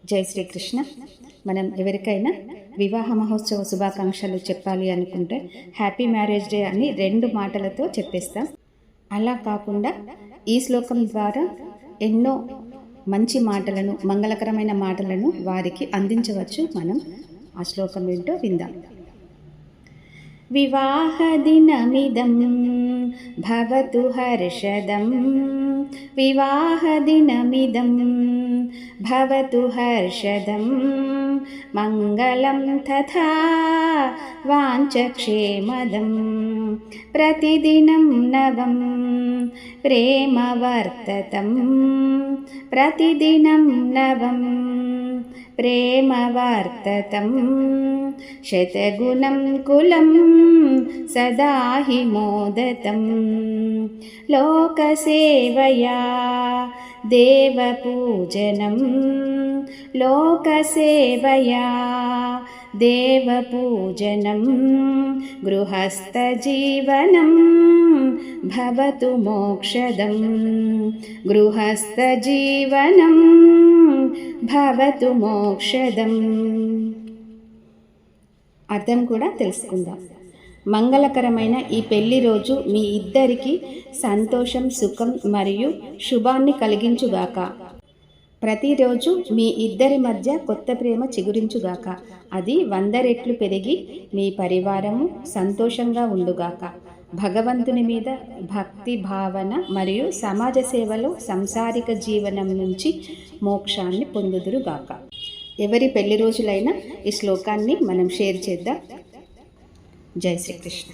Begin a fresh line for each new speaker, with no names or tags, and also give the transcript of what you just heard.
జై శ్రీకృష్ణ. మనం ఎవరికైనా వివాహ మహోత్సవ శుభాకాంక్షలు చెప్పాలి అనుకుంటే హ్యాపీ మ్యారేజ్ డే అని 2 మాటలతో చెప్పేస్తాం. అలా కాకుండా ఈ శ్లోకం ద్వారా ఎన్నో మంచి మాటలను, మంగళకరమైన మాటలను వారికి అందించవచ్చు. మనం ఆ శ్లోకం ఏంటో విందాం. వివాహ దినమిదం భవతు హర్షదం, వివాహ దినమిదం భవతు హర్షదం, మంగళం తథా వాంఛక్షేమదం, ప్రతిదినం నవం ప్రేమవర్తతం, ప్రతిదినం నవం ప్రేమవర్తతం, శతగుణం కులం సదా హి మోదతం, లోకసేవయా దేవపూజనం, లోకసేవయా దేవపూజనం, గృహస్థజీవనం భవతు మోక్షదం, గృహస్థజీవనం భవతు మోక్షదం. అర్థం కూడా తెలుసుకుందాం. మంగళకరమైన ఈ పెళ్లి రోజు మీ ఇద్దరికి సంతోషం, సుఖం మరియు శుభాన్ని కలిగించుగాక. ప్రతిరోజు మీ ఇద్దరి మధ్య కొత్త ప్రేమ చిగురించుగాక. అది 100 రెట్లు పెరిగి మీ పరివారము సంతోషంగా ఉండుగాక. భగవంతుని మీద భక్తి భావన మరియు సమాజ సేవలో సంసారిక జీవనం నుంచి మోక్షాన్ని పొందుదురుగాక. ఎవరి పెళ్లి రోజులైనా ఈ శ్లోకాన్ని మనం షేర్ చేద్దాం. జై శ్రీకృష్ణ.